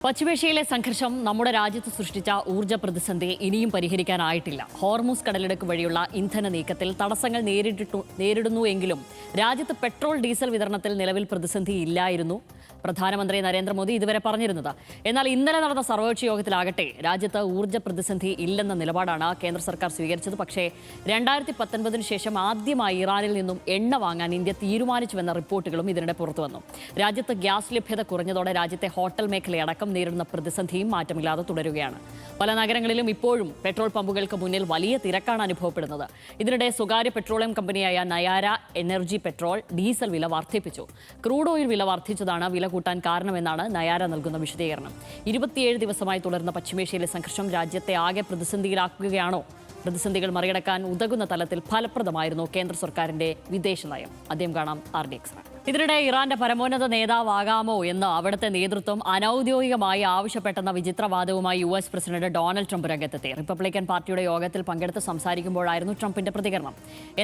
പശ്ചിമേഷ്യയിലെ സംഘർഷം നമ്മുടെ രാജ്യത്ത് സൃഷ്ടിച്ച ഊർജ്ജ പ്രതിസന്ധി ഇനിയും പരിഹരിക്കാനായിട്ടില്ല. ഹോർമൂസ് കടലിടുക്ക് വഴിയുള്ള ഇന്ധന നീക്കത്തിൽ തടസ്സങ്ങൾ നേരിടുന്നുവെങ്കിലും രാജ്യത്ത് പെട്രോൾ ഡീസൽ വിതരണത്തിൽ നിലവിൽ പ്രതിസന്ധി ഇല്ലായിരുന്നു പ്രധാനമന്ത്രി നരേന്ദ്രമോദി ഇതുവരെ പറഞ്ഞിരുന്നത്. എന്നാൽ ഇന്നലെ നടന്ന സർവകക്ഷി യോഗത്തിലാകട്ടെ രാജ്യത്ത് ഊർജ്ജ പ്രതിസന്ധി ഇല്ലെന്ന നിലപാടാണ് കേന്ദ്ര സർക്കാർ സ്വീകരിച്ചത്. പക്ഷേ 2019 ശേഷം ആദ്യമായി ഇറാനിൽ നിന്നും എണ്ണ വാങ്ങാൻ ഇന്ത്യ തീരുമാനിച്ചുവെന്ന റിപ്പോർട്ടുകളും ഇതിനിടെ പുറത്തുവന്നു. രാജ്യത്ത് ഗ്യാസ് ലഭ്യത കുറഞ്ഞതോടെ രാജ്യത്തെ ഹോട്ടൽ മേഖലയടക്കം നേരിടുന്ന പ്രതിസന്ധിയും മാറ്റമില്ലാതെ തുടരുകയാണ്. പല നഗരങ്ങളിലും ഇപ്പോഴും പെട്രോൾ പമ്പുകൾക്ക് മുന്നിൽ വലിയ തിരക്കാണ് അനുഭവപ്പെടുന്നത്. ഇതിനിടെ സ്വകാര്യ പെട്രോളിയം കമ്പനിയായ നയാര എനർജി പെട്രോൾ ഡീസൽ വില വർദ്ധിപ്പിച്ചു. ക്രൂഡ് ഓയിൽ വില വർദ്ധിച്ചതാണ് വില കൂട്ടാൻ കാരണമെന്നാണ് നയാര നൽകുന്ന വിശദീകരണം. 27 ദിവസമായി തുടർന്ന പശ്ചിമേഷ്യയിലെ സംഘർഷം രാജ്യത്തെ ആകെ പ്രതിസന്ധിയിലാക്കുകയാണോ? പ്രതിസന്ധികൾ മറികടക്കാൻ ഉതകുന്ന തലത്തിൽ ഫലപ്രദമായിരുന്നു കേന്ദ്ര സർക്കാരിന്റെ വിദേശ നയം. ആദ്യം കാണാം RDX. ഇതിനിടെ ഇറാന്റെ പരമോന്നത നേതാവാകാമോ എന്ന് അവിടുത്തെ നേതൃത്വം അനൌദ്യോഗികമായി ആവശ്യപ്പെട്ടെന്ന വിചിത്രവാദവുമായി US പ്രസിഡന്റ് ഡൊണാൾഡ് ട്രംപ് രംഗത്തെത്തി. റിപ്പബ്ലിക്കൻ പാർട്ടിയുടെ യോഗത്തിൽ പങ്കെടുത്ത് സംസാരിക്കുമ്പോഴായിരുന്നു ട്രംപിന്റെ പ്രതികരണം.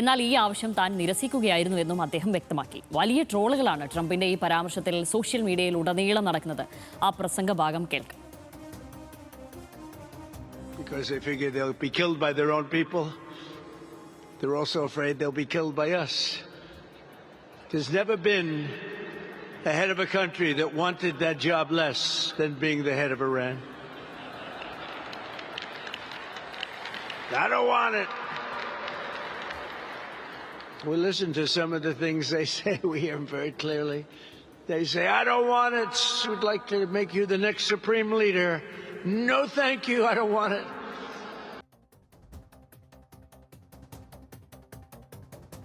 എന്നാൽ ഈ ആവശ്യം താൻ നിരസിക്കുകയായിരുന്നു എന്നും അദ്ദേഹം വ്യക്തമാക്കി. വലിയ ട്രോളുകളാണ് ട്രംപിന്റെ ഈ പരാമർശത്തിൽ സോഷ്യൽ മീഡിയയിൽ ഉടനീളം നടക്കുന്നത്. ആ പ്രസംഗ ഭാഗം കേൾക്കാം. Because they figure they'll be killed by their own people. They're also afraid they'll be killed by us. There's never been a head of a country that wanted that job less than being the head of Iran. I don't want it. We listen to some of the things they say. We hear them very clearly. They say, I don't want it. We'd like to make you the next supreme leader. No, thank you. I don't want it.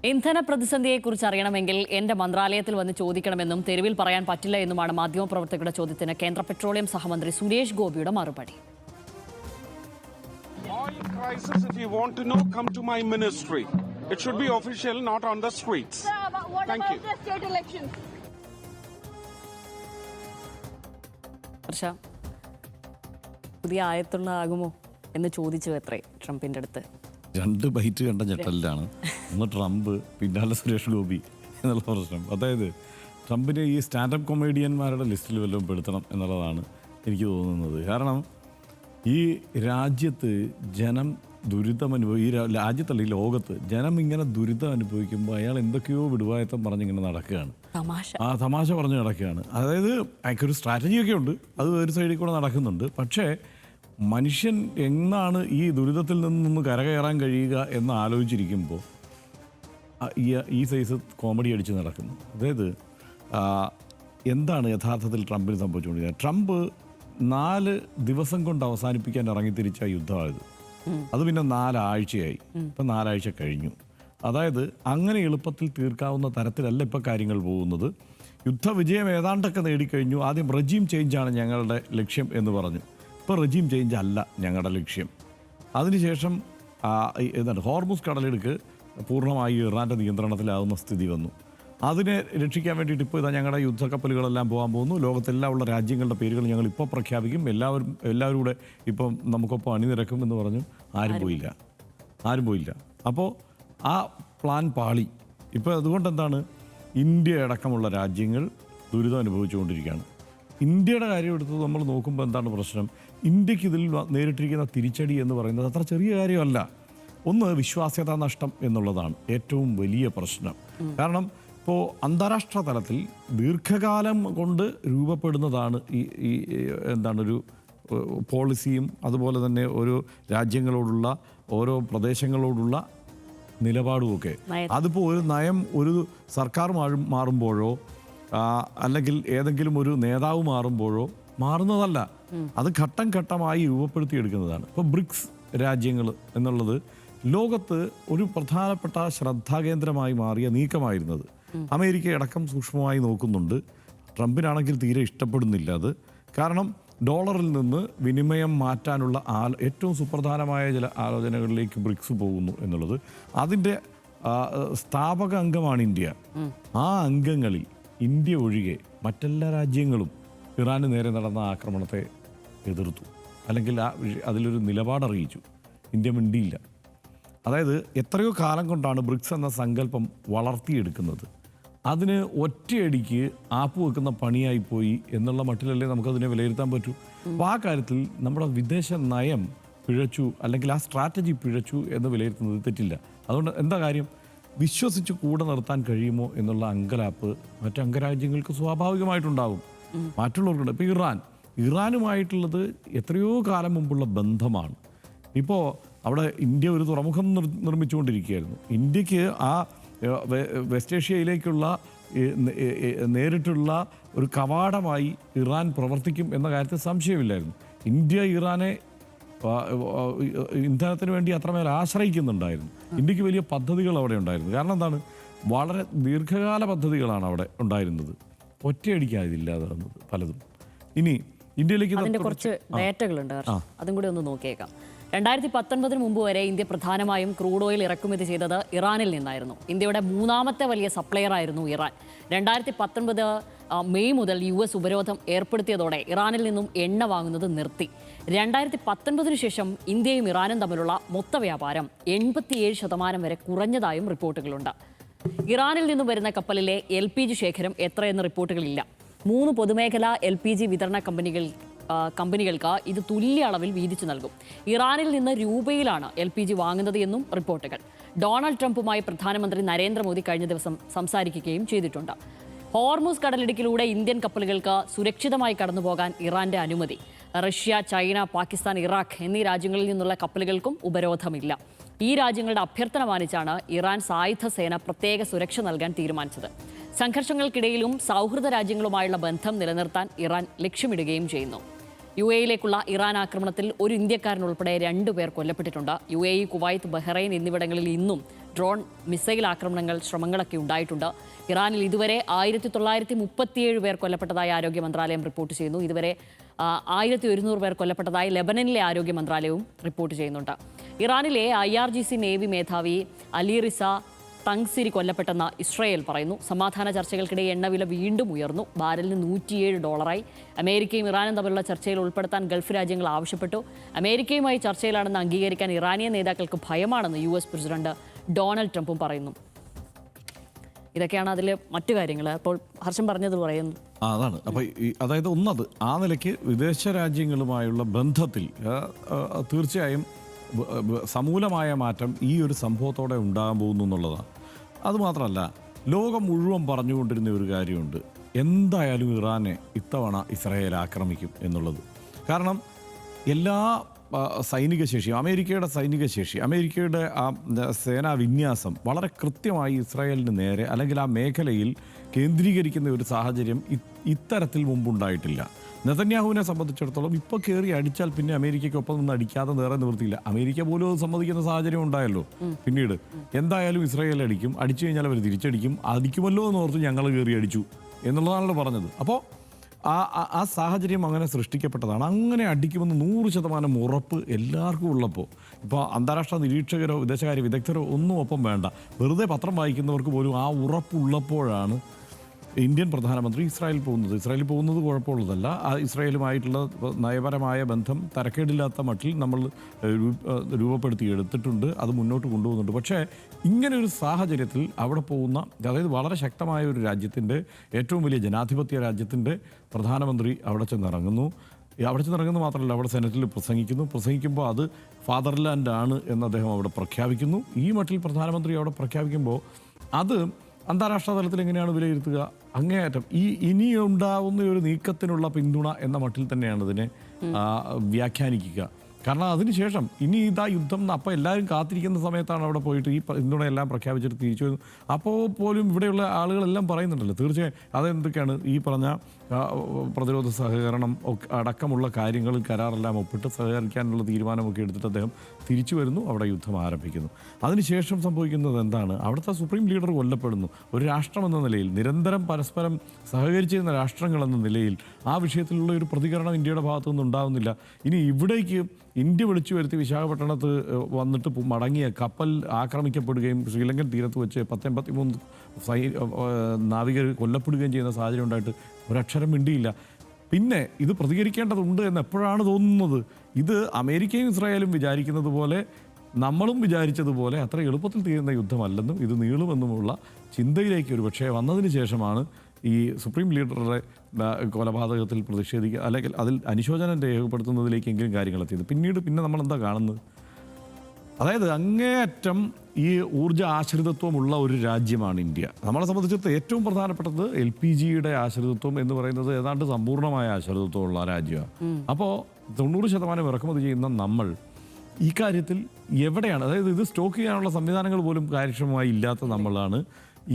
ഇന്ധന പ്രതിസന്ധിയെക്കുറിച്ച് അറിയണമെങ്കിൽ എന്റെ മന്ത്രാലയത്തിൽ വന്ന് ചോദിക്കണമെന്നും തെരുവിൽ പറയാൻ പറ്റില്ല എന്നുമാണ് മാധ്യമപ്രവർത്തകരുടെ ചോദ്യത്തിന് കേന്ദ്ര പെട്രോളിയം സഹമന്ത്രി സുരേഷ് ഗോപിയുടെ മറുപടി. Oil crisis, if you want to know, come to my ministry. It should be official, not on the streets. Sir, what Thank about you. the state elections? Harsh, പുതിയ ആയത്തുള്ളതാകുമോ എന്ന് ചോദിച്ചു എത്രേ ട്രംപിന്റെ അടുത്ത്. 2 ബൈറ്റ് കണ്ട ഞെട്ടലിലാണ്. ഒന്ന് ട്രംപ്, പിന്നാലെ സുരേഷ് ഗോപി എന്നുള്ള പ്രശ്നം. അതായത് ട്രംപിനെ ഈ സ്റ്റാൻഡപ്പ് കൊമേഡിയന്മാരുടെ ലിസ്റ്റിൽ വല്ലതും പെടുത്തണം എന്നുള്ളതാണ് എനിക്ക് തോന്നുന്നത്. കാരണം ഈ രാജ്യത്ത് ജനം ഈ രാജ്യത്തല്ല, ഈ ലോകത്ത് ജനം ഇങ്ങനെ ദുരിതം അനുഭവിക്കുമ്പോൾ അയാൾ എന്തൊക്കെയോ വിടുവായത്തം പറഞ്ഞിങ്ങനെ നടക്കുകയാണ്. തമാശ പറഞ്ഞ് നടക്കുകയാണ്. അതായത് അയാൾക്കൊരു സ്ട്രാറ്റജിയൊക്കെ ഉണ്ട്, അത് ഒരു സൈഡിൽ കൂടെ നടക്കുന്നുണ്ട്. പക്ഷേ മനുഷ്യൻ എന്നാണ് ഈ ദുരിതത്തിൽ നിന്നൊന്ന് കരകയറാൻ കഴിയുക എന്ന് ആലോചിച്ചിരിക്കുമ്പോൾ ഈ സൈസ് കോമഡി അടിച്ച് നടക്കുന്നു. അതായത് എന്താണ് യഥാർത്ഥത്തിൽ ട്രംപിന് സംഭവിച്ചുകൊണ്ടിരിക്കുന്നത്? ട്രംപ് 4 ദിവസം കൊണ്ട് അവസാനിപ്പിക്കാൻ ഇറങ്ങിത്തിരിച്ച യുദ്ധമായത്. അത് പിന്നെ 4 ആഴ്ചയായി. ഇപ്പം 4 ആഴ്ച കഴിഞ്ഞു. അതായത് അങ്ങനെ എളുപ്പത്തിൽ തീർക്കാവുന്ന തരത്തിലല്ല ഇപ്പോൾ കാര്യങ്ങൾ പോകുന്നത്. യുദ്ധവിജയം ഏതാണ്ടൊക്കെ നേടിക്കഴിഞ്ഞു. ആദ്യം റെജീം ചേഞ്ചാണ് ഞങ്ങളുടെ ലക്ഷ്യം എന്ന് പറഞ്ഞു. ഇപ്പോൾ റെജീം ചേഞ്ച് അല്ല ഞങ്ങളുടെ ലക്ഷ്യം. അതിനുശേഷം ഹോർമൂസ് കടലിടുക്ക് പൂർണ്ണമായി ഇറാൻ്റെ നിയന്ത്രണത്തിലാവുന്ന സ്ഥിതി വന്നു. അതിനെ രക്ഷിക്കാൻ വേണ്ടിയിട്ട് ഇപ്പോൾ ഞങ്ങളുടെ യുദ്ധക്കപ്പലുകളെല്ലാം പോകാൻ പോകുന്നു. ലോകത്തെല്ലാം ഉള്ള രാജ്യങ്ങളുടെ പേരുകൾ ഞങ്ങൾ ഇപ്പോൾ പ്രഖ്യാപിക്കും. എല്ലാവരും കൂടെ ഇപ്പം നമുക്കൊപ്പം അണിനിരക്കും എന്ന് പറഞ്ഞു. ആരും പോയില്ല. അപ്പോൾ ആ പ്ലാൻ പാളി. ഇപ്പോൾ അതുകൊണ്ട് എന്താണ്, ഇന്ത്യ അടക്കമുള്ള രാജ്യങ്ങൾ ദുരിതം അനുഭവിച്ചുകൊണ്ടിരിക്കുകയാണ്. ഇന്ത്യയുടെ കാര്യം എടുത്ത് നമ്മൾ നോക്കുമ്പോൾ എന്താണ് പ്രശ്നം? ഇന്ത്യക്ക് ഇതിൽ നേരിട്ടിരിക്കുന്ന തിരിച്ചടി എന്ന് പറയുന്നത് അത്ര ചെറിയ കാര്യമല്ല. ഒന്ന്, വിശ്വാസ്യതാ നഷ്ടം എന്നുള്ളതാണ് ഏറ്റവും വലിയ പ്രശ്നം. കാരണം ഇപ്പോൾ അന്താരാഷ്ട്ര തലത്തിൽ ദീർഘകാലം കൊണ്ട് രൂപപ്പെടുന്നതാണ് ഈ ഒരു പോളിസിയും അതുപോലെ തന്നെ ഓരോ രാജ്യങ്ങളോടുള്ള ഓരോ പ്രദേശങ്ങളോടുള്ള നിലപാടുമൊക്കെ. അതിപ്പോൾ ഒരു നയം ഒരു സർക്കാർ മാറുമ്പോഴോ അല്ലെങ്കിൽ ഏതെങ്കിലും ഒരു നേതാവ് മാറുമ്പോഴോ മാറുന്നതല്ല. അത് ഘട്ടം ഘട്ടമായി രൂപപ്പെടുത്തിയെടുക്കുന്നതാണ്. ഇപ്പോൾ ബ്രിക്സ് രാജ്യങ്ങൾ എന്നുള്ളത് ലോകത്ത് ഒരു പ്രധാനപ്പെട്ട ശ്രദ്ധാകേന്ദ്രമായി മാറിയ നീക്കമായിരുന്നത്. അമേരിക്ക അടക്കം സൂക്ഷ്മമായി നോക്കുന്നുണ്ട്. ട്രംപിനാണെങ്കിൽ തീരെ ഇഷ്ടപ്പെടുന്നില്ല അത്. കാരണം ഡോളറിൽ നിന്ന് വിനിമയം മാറ്റാനുള്ള ഏറ്റവും സുപ്രധാനമായ ചില ആലോചനകളിലേക്ക് ബ്രിക്സ് പോകുന്നു എന്നുള്ളത്. അതിൻ്റെ സ്ഥാപക അംഗമാണ് ഇന്ത്യ. ആ അംഗങ്ങളിൽ ഇന്ത്യ ഒഴികെ മറ്റെല്ലാ രാജ്യങ്ങളും ഇറാന് നേരെ നടന്ന ആക്രമണത്തെ എതിർത്തു, അല്ലെങ്കിൽ അതിലൊരു നിലപാടറിയിച്ചു. ഇന്ത്യ മിണ്ടിയില്ല. അതായത് എത്രയോ കാലം കൊണ്ടാണ് ബ്രിക്സ് എന്ന സങ്കല്പം വളർത്തിയെടുക്കുന്നത്. അതിന് ഒറ്റയടിക്ക് ആപ്പ് വെക്കുന്ന പണിയായിപ്പോയി എന്നുള്ള മട്ടിലല്ലേ നമുക്കതിനെ വിലയിരുത്താൻ പറ്റൂ. അപ്പോൾ ആ കാര്യത്തിൽ നമ്മുടെ വിദേശ നയം പിഴച്ചു, അല്ലെങ്കിൽ ആ സ്ട്രാറ്റജി പിഴച്ചു എന്ന് വിലയിരുത്തുന്നത് തെറ്റില്ല. അതുകൊണ്ട് എന്താ കാര്യം, വിശ്വസിച്ച് കൂടെ നിർത്താൻ കഴിയുമോ എന്നുള്ള അങ്കലാപ്പ് മറ്റ് അംഗരാജ്യങ്ങൾക്ക് സ്വാഭാവികമായിട്ടുണ്ടാകും. മറ്റുള്ളവർക്കുണ്ട്. ഇപ്പോൾ ഇറാനുമായിട്ടുള്ളത് എത്രയോ കാലം മുമ്പുള്ള ബന്ധമാണ്. ഇപ്പോൾ അവിടെ ഇന്ത്യ ഒരു തുറമുഖം നിർമ്മിച്ചുകൊണ്ടിരിക്കുകയായിരുന്നു. ഇന്ത്യക്ക് ആ വെസ്റ്റ് ഏഷ്യയിലേക്കുള്ള നേരിട്ടുള്ള ഒരു കവാടമായി ഇറാൻ പ്രവർത്തിക്കും എന്ന കാര്യത്തിൽ സംശയമില്ലായിരുന്നു. ഇന്ത്യ ഇറാനെ ഇന്ധനത്തിന് വേണ്ടി അത്രമേൽ ആശ്രയിക്കുന്നുണ്ടായിരുന്നു. ഇന്ത്യക്ക് വലിയ പദ്ധതികൾ അവിടെ ഉണ്ടായിരുന്നു. കാരണം എന്താണ്, വളരെ ദീർഘകാല പദ്ധതികളാണ് അവിടെ ഉണ്ടായിരുന്നത്. ഒറ്റയടിക്കാതില്ലാതെ വന്നത് പലതും. ഇനി ഇന്ത്യയിലേക്ക് അതിന്റെ കുറച്ച് ഡേറ്റകളുണ്ട്, അതും കൂടി ഒന്ന് നോക്കിയേക്കാം. 2019 മുമ്പ് വരെ ഇന്ത്യ പ്രധാനമായും ക്രൂഡ് ഓയിൽ ഇറക്കുമതി ചെയ്തത് ഇറാനിൽ നിന്നായിരുന്നു. ഇന്ത്യയുടെ മൂന്നാമത്തെ വലിയ സപ്ലയർ ആയിരുന്നു ഇറാൻ. 2019 മെയ് മുതൽ US ഉപരോധം ഏർപ്പെടുത്തിയതോടെ ഇറാനിൽ നിന്നും എണ്ണ വാങ്ങുന്നത് നിർത്തി. 2019 ശേഷം ഇന്ത്യയും ഇറാനും തമ്മിലുള്ള മൊത്ത വ്യാപാരം 87% വരെ കുറഞ്ഞതായും റിപ്പോർട്ടുകളുണ്ട്. ഇറാനിൽ നിന്നും വരുന്ന കപ്പലിലെ LPG ശേഖരം എത്രയെന്ന് റിപ്പോർട്ടുകളില്ല. 3 പൊതുമേഖലാ LPG വിതരണ കമ്പനികൾക്ക് ഇത് തുല്യ അളവിൽ വീതിച്ചു നൽകും. ഇറാനിൽ നിന്ന് രൂപയിലാണ് LPG വാങ്ങുന്നത് എന്നും റിപ്പോർട്ടുകൾ. ഡൊണാൾഡ് ട്രംപുമായി പ്രധാനമന്ത്രി നരേന്ദ്രമോദി കഴിഞ്ഞ ദിവസം സംസാരിക്കുകയും ചെയ്തിട്ടുണ്ട്. ഹോർമുസ് കടലിടുക്കിലൂടെ ഇന്ത്യൻ കപ്പലുകൾക്ക് സുരക്ഷിതമായി കടന്നുപോകാൻ ഇറാന്റെ അനുമതി. റഷ്യ, ചൈന, പാകിസ്ഥാൻ, ഇറാഖ് എന്നീ രാജ്യങ്ങളിൽ നിന്നുള്ള കപ്പലുകൾക്കും ഉപരോധമില്ല. ഈ രാജ്യങ്ങളുടെ അഭ്യർത്ഥന മാനിച്ചാണ് ഇറാൻ സായുധ സേന പ്രത്യേക സുരക്ഷ നൽകാൻ തീരുമാനിച്ചത്. സംഘർഷങ്ങൾക്കിടയിലും സൗഹൃദ രാജ്യങ്ങളുമായുള്ള ബന്ധം നിലനിർത്താൻ ഇറാൻ ലക്ഷ്യമിടുകയും ചെയ്യുന്നു. UAE-യിലേക്കുള്ള ഇറാൻ ആക്രമണത്തിൽ ഒരു ഇന്ത്യക്കാരൻ ഉൾപ്പെടെ 2 പേർ കൊല്ലപ്പെട്ടിട്ടുണ്ട്. UAE, കുവൈത്ത്, ബഹ്റൈൻ എന്നിവിടങ്ങളിൽ ഇന്നും ഡ്രോൺ മിസൈൽ ശ്രമങ്ങളൊക്കെ ഉണ്ടായിട്ടുണ്ട്. ഇറാനിൽ ഇതുവരെ 1937 പേർ കൊല്ലപ്പെട്ടതായി ആരോഗ്യ മന്ത്രാലയം റിപ്പോർട്ട് ചെയ്യുന്നു. ഇതുവരെ 1100 പേർ കൊല്ലപ്പെട്ടതായി ലെബനനിലെ ആരോഗ്യ മന്ത്രാലയവും റിപ്പോർട്ട് ചെയ്യുന്നുണ്ട്. ഇറാനിലെ IRGC നേവി മേധാവി അലി റിസ തങ്സിരി കൊല്ലപ്പെട്ടെന്ന് ഇസ്രയേൽ പറയുന്നു. സമാധാന ചർച്ചകൾക്കിടെ എണ്ണവില വീണ്ടും ഉയർന്നു. ബാരലിന് $107. അമേരിക്കയും ഇറാനും തമ്മിലുള്ള ചർച്ചയിൽ ഉൾപ്പെടുത്താൻ ഗൾഫ് രാജ്യങ്ങൾ ആവശ്യപ്പെട്ടു. അമേരിക്കയുമായി ചർച്ചയിലാണെന്ന് അംഗീകരിക്കാൻ ഇറാനിയൻ നേതാക്കൾക്ക് ഭയമാണെന്ന് US പ്രസിഡന്റ് ഡൊണാൾഡ് ട്രംപും പറയുന്നു. ഇതൊക്കെയാണ് അതിൽ മറ്റു കാര്യങ്ങൾ. അപ്പോൾ ഹർഷൻ പറഞ്ഞത് പറയുന്നു. അതാണ്. അപ്പോൾ അതായത് ഒന്നത് ആ നിലയ്ക്ക് വിദേശ രാജ്യങ്ങളുമായുള്ള ബന്ധത്തിൽ തീർച്ചയായും സമൂലമായ മാറ്റം ഈ ഒരു സംഭവത്തോടെ ഉണ്ടാകാൻ പോകുന്നു എന്നുള്ളതാണ്. അതുമാത്രമല്ല, ലോകം മുഴുവൻ പറഞ്ഞുകൊണ്ടിരുന്ന ഒരു കാര്യമുണ്ട്, എന്തായാലും ഇറാനെ ഇത്തവണ ഇസ്രായേൽ ആക്രമിക്കും എന്നുള്ളത്. കാരണം എല്ലാ സൈനിക ശേഷിയും അമേരിക്കയുടെ സൈനിക ശേഷി, അമേരിക്കയുടെ ആ സേനാ വിന്യാസം വളരെ കൃത്യമായി ഇസ്രായേലിന് നേരെ അല്ലെങ്കിൽ ആ മേഖലയിൽ കേന്ദ്രീകരിക്കുന്ന ഒരു സാഹചര്യം ഇത്തരത്തിൽ മുമ്പുണ്ടായിട്ടില്ല. നെതന്യാഹുവിനെ സംബന്ധിച്ചിടത്തോളം ഇപ്പോൾ കയറി അടിച്ചാൽ പിന്നെ അമേരിക്കയ്ക്കൊപ്പം നിന്ന് അടിക്കാതെ നേരെ നിവൃത്തിയില്ല. അമേരിക്ക പോലും അത് സമ്മതിക്കുന്ന സാഹചര്യം ഉണ്ടായല്ലോ. പിന്നീട് എന്തായാലും ഇസ്രായേൽ അടിക്കും, അടിച്ചു കഴിഞ്ഞാൽ അവർ തിരിച്ചടിക്കും, അടിക്കുമല്ലോ എന്ന് ഓർത്ത് ഞങ്ങൾ കയറി അടിച്ചു എന്നുള്ളതാണല്ലോ പറഞ്ഞത്. അപ്പോൾ ആ സാഹചര്യം അങ്ങനെ സൃഷ്ടിക്കപ്പെട്ടതാണ്. അങ്ങനെ അടിക്കുമെന്ന് 100% ഉറപ്പ് എല്ലാവർക്കും ഉള്ളപ്പോൾ ഇപ്പോൾ അന്താരാഷ്ട്ര നിരീക്ഷകരോ വിദേശകാര്യ വിദഗ്ധരോ ഒന്നും ഒപ്പം വേണ്ട, വെറുതെ പത്രം വായിക്കുന്നവർക്ക് പോലും ആ ഉറപ്പുള്ളപ്പോഴാണ് ഇന്ത്യൻ പ്രധാനമന്ത്രി ഇസ്രായേലിൽ പോകുന്നത് കുഴപ്പമുള്ളതല്ല. ആ ഇസ്രായേലുമായിട്ടുള്ള നയപരമായ ബന്ധം തരക്കേടില്ലാത്ത മട്ടിൽ നമ്മൾ രൂപപ്പെടുത്തിയെടുത്തിട്ടുണ്ട്, അത് മുന്നോട്ട് കൊണ്ടുപോകുന്നുണ്ട്. പക്ഷേ ഇങ്ങനെ ഒരു സാഹചര്യത്തിൽ അവിടെ പോകുന്ന, അതായത് വളരെ ശക്തമായ ഒരു രാജ്യത്തിൻ്റെ, ഏറ്റവും വലിയ ജനാധിപത്യ രാജ്യത്തിൻ്റെ പ്രധാനമന്ത്രി അവിടെ ചെന്നിറങ്ങുന്നു മാത്രമല്ല, അവിടെ സെനറ്റിൽ പ്രസംഗിക്കുമ്പോൾ അത് ഫാദർലാൻഡാണ് എന്ന് അദ്ദേഹം അവിടെ പ്രഖ്യാപിക്കുന്നു. ഈ മട്ടിൽ പ്രധാനമന്ത്രി അവിടെ പ്രഖ്യാപിക്കുമ്പോൾ അത് അന്താരാഷ്ട്ര തലത്തിൽ എങ്ങനെയാണ് വിലയിരുത്തുക? അങ്ങേയറ്റം ഇനിയുണ്ടാവുന്ന ഒരു നീക്കത്തിനുള്ള പിന്തുണ എന്ന മട്ടിൽ തന്നെയാണ് ഇതിനെ വ്യാഖ്യാനിക്കുക. കാരണം അതിനുശേഷം ഇനി ഇതാ യുദ്ധം, അപ്പോൾ എല്ലാവരും കാത്തിരിക്കുന്ന സമയത്താണ് അവിടെ പോയിട്ട് ഈ പിന്തുണയെല്ലാം പ്രഖ്യാപിച്ചിട്ട് തിരിച്ചു വരുന്നു. അപ്പോൾ പോലും ഇവിടെയുള്ള ആളുകളെല്ലാം പറയുന്നുണ്ടല്ലോ, തീർച്ചയായും അതെന്തൊക്കെയാണ് ഈ പറഞ്ഞ പ്രതിരോധ സഹകരണം അടക്കമുള്ള കാര്യങ്ങളിൽ കരാറെല്ലാം ഒപ്പിട്ട് സഹകരിക്കാനുള്ള തീരുമാനമൊക്കെ എടുത്തിട്ട് അദ്ദേഹം തിരിച്ചു വരുന്നു, അവിടെ യുദ്ധം ആരംഭിക്കുന്നു. അതിനുശേഷം സംഭവിക്കുന്നത് എന്താണ്? അവിടുത്തെ സുപ്രീം ലീഡർ കൊല്ലപ്പെടുന്നു. ഒരു രാഷ്ട്രമെന്ന നിലയിൽ, നിരന്തരം പരസ്പരം സഹകരിച്ചിരുന്ന രാഷ്ട്രങ്ങളെന്ന നിലയിൽ ആ വിഷയത്തിലുള്ള ഒരു പ്രതികരണം ഇന്ത്യയുടെ ഭാഗത്തുനിന്ന് ഉണ്ടാകുന്നില്ല. ഇനി ഇവിടേക്ക് ഇന്ത്യ വിളിച്ചു വരുത്തി വിശാഖപട്ടണത്ത് വന്നിട്ട് മടങ്ങിയ കപ്പൽ ആക്രമിക്കപ്പെടുകയും ശ്രീലങ്കൻ തീരത്ത് വെച്ച് 83 നാവികർ കൊല്ലപ്പെടുകയും ചെയ്യുന്ന സാഹചര്യം ഉണ്ടായിട്ട് ഒരക്ഷരം മിണ്ടിയില്ല. പിന്നെ ഇത് പ്രതികരിക്കേണ്ടതുണ്ട് എന്ന് എപ്പോഴാണ് തോന്നുന്നത്? ഇത് അമേരിക്കയും ഇസ്രായേലും വിചാരിക്കുന്നത് പോലെ നമ്മളും വിചാരിച്ചതുപോലെ അത്ര എളുപ്പത്തിൽ തീരുന്ന യുദ്ധമല്ലെന്നും ഇത് നീളുമെന്നുമുള്ള ചിന്തയിലേക്ക് ഒരു പക്ഷേ വന്നതിന് ശേഷമാണ് ഈ സുപ്രീം ലീഡറുടെ കൊലപാതകത്തിൽ പ്രതിഷേധിക്കുക അല്ലെങ്കിൽ അതിൽ അനുശോചനം രേഖപ്പെടുത്തുന്നതിലേക്കെങ്കിലും കാര്യങ്ങൾ എത്തിയത്. പിന്നെ നമ്മളെന്താ കാണുന്നത്? അതായത് അങ്ങേയറ്റം ഈ ഊർജ്ജ ആശ്രിതത്വമുള്ള ഒരു രാജ്യമാണ് ഇന്ത്യ. നമ്മളെ സംബന്ധിച്ചിടത്തോളം ഏറ്റവും പ്രധാനപ്പെട്ടത് LPGയുടെ ആശ്രിതത്വം എന്ന് പറയുന്നത് ഏതാണ്ട് സമ്പൂർണ്ണമായ ആശ്രിതത്വമുള്ള രാജ്യമാണ്. അപ്പോൾ 90% ഇറക്കുമതി ചെയ്യുന്ന നമ്മൾ ഈ കാര്യത്തിൽ എവിടെയാണ്? അതായത് ഇത് സ്റ്റോക്ക് ചെയ്യാനുള്ള സംവിധാനങ്ങൾ പോലും കാര്യക്ഷമമായി ഇല്ലാത്ത നമ്മളാണ്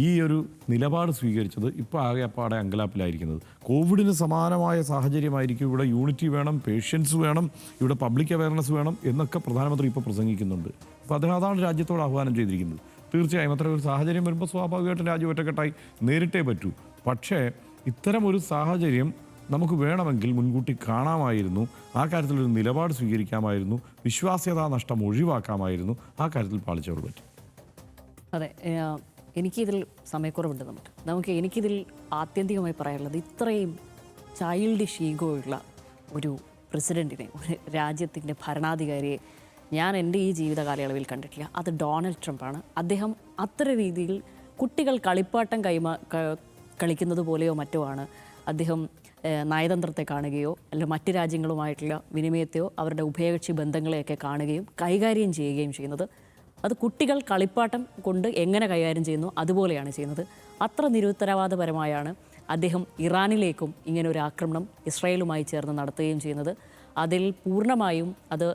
ഈ ഒരു നിലപാട് സ്വീകരിച്ചത്. ഇപ്പോൾ ആകെ അപ്പാടെ അങ്കലാപ്പിലായിരിക്കുന്നത്. കോവിഡിന് സമാനമായ സാഹചര്യമായിരിക്കും. ഇവിടെ യൂണിറ്റി വേണം, പേഷ്യൻസ് വേണം, ഇവിടെ പബ്ലിക് അവയർനെസ് വേണം എന്നൊക്കെ പ്രധാനമന്ത്രി ഇപ്പോൾ പ്രസംഗിക്കുന്നുണ്ട്. അപ്പോൾ അദ്ദേഹം അതാണ് രാജ്യത്തോട് ആഹ്വാനം ചെയ്തിരിക്കുന്നത്. തീർച്ചയായും അത്ര ഒരു സാഹചര്യം വരുമ്പോൾ സ്വാഭാവികമായിട്ടും രാജ്യം ഒറ്റക്കെട്ടായി നേരിട്ടേ പറ്റൂ. പക്ഷേ ഇത്തരം ഒരു സാഹചര്യം നമുക്ക് വേണമെങ്കിൽ മുൻകൂട്ടി കാണാമായിരുന്നു. ആ കാര്യത്തിലൊരു നിലപാട് സ്വീകരിക്കാമായിരുന്നു. വിശ്വാസ്യതാ നഷ്ടം ഒഴിവാക്കാമായിരുന്നു. ആ കാര്യത്തിൽ പാളിച്ചവർ പറ്റും. അതെ, എനിക്കിതിൽ സമയക്കുറവുണ്ട്. എനിക്കിതിൽ ആത്യന്തികമായി പറയാനുള്ളത്, ഇത്രയും ചൈൽഡിഷ് ഈഗോ ഉള്ള ഒരു പ്രസിഡൻറ്റിനെ, ഒരു രാജ്യത്തിൻ്റെ ഭരണാധികാരിയെ ഞാൻ എൻ്റെ ഈ ജീവിത കാലയളവിൽ കണ്ടിട്ടില്ല. അത് ഡൊണാൾഡ് ട്രംപാണ്. അദ്ദേഹം അത്ര രീതിയിൽ കുട്ടികൾ കളിപ്പാട്ടം കളിക്കുന്നത് പോലെയോ മറ്റോ ആണ് അദ്ദേഹം നയതന്ത്രത്തെ കാണുകയോ അല്ലെങ്കിൽ മറ്റ് രാജ്യങ്ങളുമായിട്ടുള്ള വിനിമയത്തെയോ അവരുടെ ഉഭയകക്ഷി ബന്ധങ്ങളെയൊക്കെ കാണുകയും കൈകാര്യം ചെയ്യുകയും ചെയ്യുന്നത്. അത് കുട്ടികൾ കളിപ്പാട്ടം കൊണ്ട് എങ്ങനെ കൈകാര്യം ചെയ്യുന്നു അതുപോലെയാണ് ചെയ്യുന്നത്. അത്ര നിരുത്തരവാദപരമായാണ് അദ്ദേഹം ഇറാനിലേക്കും ഇങ്ങനെ ഒരു ആക്രമണം ഇസ്രായേലുമായി ചേർന്ന് നടത്തുകയും ചെയ്യുന്നത്. അതിൽ പൂർണ്ണമായും അത്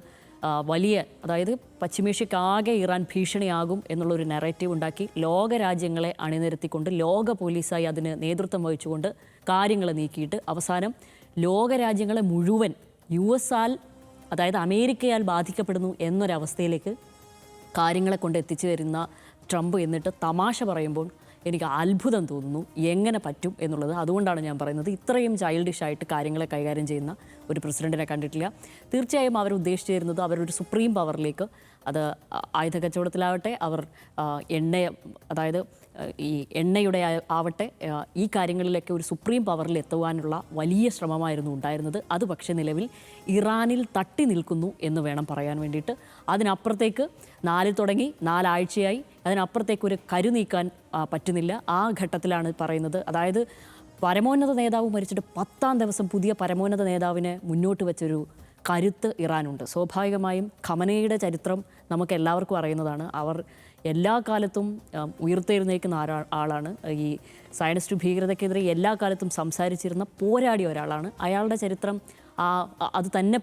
അതായത് പശ്ചിമേഷ്യക്കാകെ ഇറാൻ ഭീഷണിയാകും എന്നുള്ളൊരു നെറേറ്റീവ് ഉണ്ടാക്കി ലോകരാജ്യങ്ങളെ അണിനിരത്തിക്കൊണ്ട് ലോക പോലീസായി അതിന് നേതൃത്വം വഹിച്ചുകൊണ്ട് കാര്യങ്ങൾ നീക്കിയിട്ട് അവസാനം ലോകരാജ്യങ്ങളെ മുഴുവൻ അതായത് അമേരിക്കയാൽ ബാധിക്കപ്പെടുന്നു എന്നൊരവസ്ഥയിലേക്ക് കാര്യങ്ങളെ കൊണ്ട് എത്തിച്ചു വരുന്ന ട്രംപ് എന്നിട്ട് തമാശ പറയുമ്പോൾ എനിക്ക് അത്ഭുതം തോന്നുന്നു എങ്ങനെ പറ്റും എന്നുള്ളത്. അതുകൊണ്ടാണ് ഞാൻ പറയുന്നത്, ഇത്രയും ചൈൽഡിഷായിട്ട് കാര്യങ്ങളെ കൈകാര്യം ചെയ്യുന്ന ഒരു പ്രസിഡന്റിനെ കണ്ടിട്ടില്ല. തീർച്ചയായും അവർ ഉദ്ദേശിച്ചിരുന്നത് അവരൊരു സുപ്രീം പവറിലേക്ക്, അത് ആയുധ കച്ചവടത്തിലാവട്ടെ, അവർ അതായത് ഈ എണ്ണയുടെ ആവട്ടെ, ഈ കാര്യങ്ങളിലൊക്കെ ഒരു സുപ്രീം പവറിൽ എത്തുവാനുള്ള വലിയ ശ്രമമായിരുന്നു ഉണ്ടായിരുന്നത്. അത് പക്ഷേ നിലവിൽ ഇറാനിൽ തട്ടി നിൽക്കുന്നു എന്ന് വേണം പറയാൻ വേണ്ടിയിട്ട്. അതിനപ്പുറത്തേക്ക് 4 തുടങ്ങി 4 ആഴ്ചയായി, അതിനപ്പുറത്തേക്ക് ഒരു കരു നീക്കാൻ പറ്റുന്നില്ല. ആ ഘട്ടത്തിലാണ് പറയുന്നത്. അതായത് പരമോന്നത നേതാവ് മരിച്ചിട്ട് 10-ാം ദിവസം പുതിയ പരമോന്നത നേതാവിനെ മുന്നോട്ട് വെച്ചൊരു കരുത്ത് ഇറാനുണ്ട്. സ്വാഭാവികമായും ഖമനയുടെ ചരിത്രം നമുക്ക് എല്ലാവർക്കും അറിയുന്നതാണ്. അവർ എല്ലാ കാലത്തും ഉയർത്തെഴുന്നേൽക്കുന്ന ആളാണ്. ഈ സയനിസ്റ്റ് ഭീകരതയ്ക്കെതിരെ എല്ലാ കാലത്തും സംസാരിച്ചിരുന്ന പോരാടിയ ഒരാളാണ്. അയാളുടെ ചരിത്രം അത് തന്നെ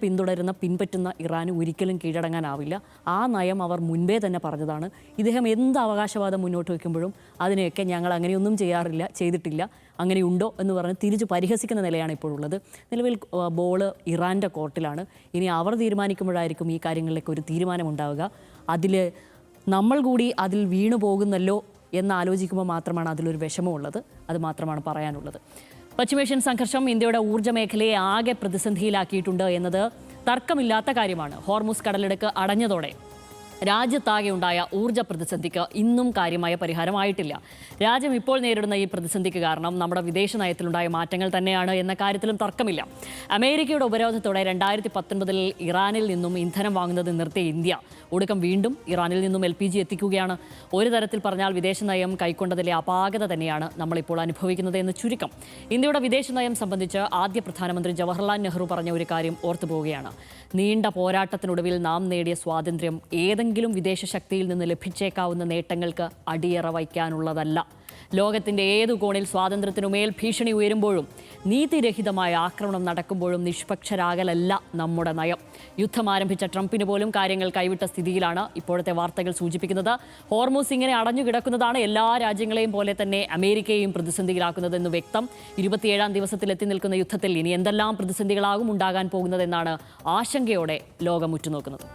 പിൻപറ്റുന്ന ഇറാന് ഒരിക്കലും കീഴടങ്ങാനാവില്ല. ആ നയം അവർ മുൻപേ തന്നെ പറഞ്ഞതാണ്. ഇദ്ദേഹം എന്ത് അവകാശവാദം മുന്നോട്ട് വയ്ക്കുമ്പോഴും അതിനെയൊക്കെ ഞങ്ങൾ അങ്ങനെയൊന്നും ചെയ്തിട്ടില്ല, അങ്ങനെയുണ്ടോ എന്ന് പറഞ്ഞ് തിരിച്ച് പരിഹസിക്കുന്ന നിലയാണ് ഇപ്പോഴുള്ളത്. നിലവിൽ ബോള് ഇറാൻ്റെ കോർട്ടിലാണ്. ഇനി അവർ തീരുമാനിക്കുമ്പോഴായിരിക്കും ഈ കാര്യങ്ങളിലേക്ക് ഒരു തീരുമാനമുണ്ടാവുക. നമ്മൾ കൂടി അതിൽ വീണു പോകുന്നല്ലോ എന്നാലോചിക്കുമ്പോൾ മാത്രമാണ് അതിലൊരു വിഷമമുള്ളത്. അത് മാത്രമാണ് പറയാനുള്ളത്. പശ്ചിമേഷ്യൻ സംഘർഷം ഇന്ത്യയുടെ ഊർജ്ജ മേഖലയെ ആകെ പ്രതിസന്ധിയിലാക്കിയിട്ടുണ്ട് എന്നത് തർക്കമില്ലാത്ത കാര്യമാണ്. ഹോർമുസ് കടലിടുക്ക് അടഞ്ഞതോടെ രാജ്യത്താകെ ഉണ്ടായ ഊർജ്ജ പ്രതിസന്ധിക്ക് ഇന്നും കാര്യമായ പരിഹാരമായിട്ടില്ല. രാജ്യം ഇപ്പോൾ നേരിടുന്ന ഈ പ്രതിസന്ധിക്ക് കാരണം നമ്മുടെ വിദേശ നയത്തിലുണ്ടായ മാറ്റങ്ങൾ തന്നെയാണ് എന്ന കാര്യത്തിലും തർക്കമില്ല. അമേരിക്കയുടെ ഉപരോധത്തോടെ 2019 ഇറാനിൽ നിന്നും ഇന്ധനം വാങ്ങുന്നത് നിർത്തിയ ഇന്ത്യ ഒടുക്കം വീണ്ടും ഇറാനിൽ നിന്നും LPG എത്തിക്കുകയാണ്. ഒരു തരത്തിൽ പറഞ്ഞാൽ വിദേശ നയം കൈക്കൊണ്ടതിലെ അപാകത തന്നെയാണ് നമ്മളിപ്പോൾ അനുഭവിക്കുന്നത് എന്ന് ചുരുക്കം. ഇന്ത്യയുടെ വിദേശ നയം സംബന്ധിച്ച് ആദ്യ പ്രധാനമന്ത്രി ജവഹർലാൽ നെഹ്റു പറഞ്ഞ ഒരു കാര്യം ഓർത്തുപോവുകയാണ്. നീണ്ട പോരാട്ടത്തിനൊടുവിൽ നാം നേടിയ സ്വാതന്ത്ര്യം ഏതെങ്കിലും വിദേശ ശക്തിയിൽ നിന്ന് ലഭിച്ചേക്കാവുന്ന നേട്ടങ്ങൾക്ക് അടിയറ വയ്ക്കാനുള്ളതല്ല. ലോകത്തിൻ്റെ ഏതു കോണിൽ സ്വാതന്ത്ര്യത്തിനുമേൽ ഭീഷണി ഉയരുമ്പോഴും നീതിരഹിതമായ ആക്രമണം നടക്കുമ്പോഴും നിഷ്പക്ഷരാകലല്ല നമ്മുടെ നയം. യുദ്ധം ആരംഭിച്ച ട്രംപിന് പോലും കാര്യങ്ങൾ കൈവിട്ട സ്ഥിതിയിലാണ് ഇപ്പോഴത്തെ വാർത്തകൾ സൂചിപ്പിക്കുന്നത്. ഹോർമുസ് ഇങ്ങനെ അടഞ്ഞു കിടക്കുന്നതാണ് എല്ലാ രാജ്യങ്ങളെയും പോലെ തന്നെ അമേരിക്കയെയും പ്രതിസന്ധിയിലാക്കുന്നതെന്ന് വ്യക്തം. 27-ാം ദിവസത്തിൽ എത്തി നിൽക്കുന്ന യുദ്ധത്തിൽ ഇനി എന്തെല്ലാം പ്രതിസന്ധികളാകും ഉണ്ടാകാൻ പോകുന്നതെന്നാണ് ആശങ്കയോടെ ലോകം ഉറ്റുനോക്കുന്നത്.